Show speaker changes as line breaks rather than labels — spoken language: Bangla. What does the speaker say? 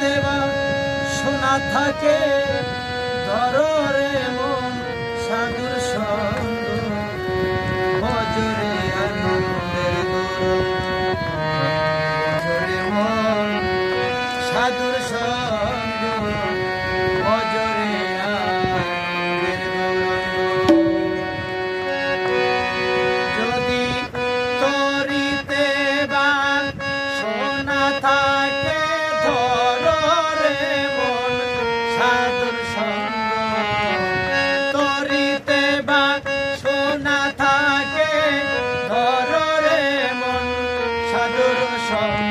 তরিতে বা শোনা থাকে ধরো রে মন সাধুর সঙ্গ ভজরে আনন্দের ভজরে মন সাধুর সঙ্গ ভজরে আনন্দের যদি তরিতে বা শোনা থাকে ধরো রে মন সাধুর সঙ্গ তরিতে বা শোনা থাকে ধরো রে মন সাধুর সঙ্গ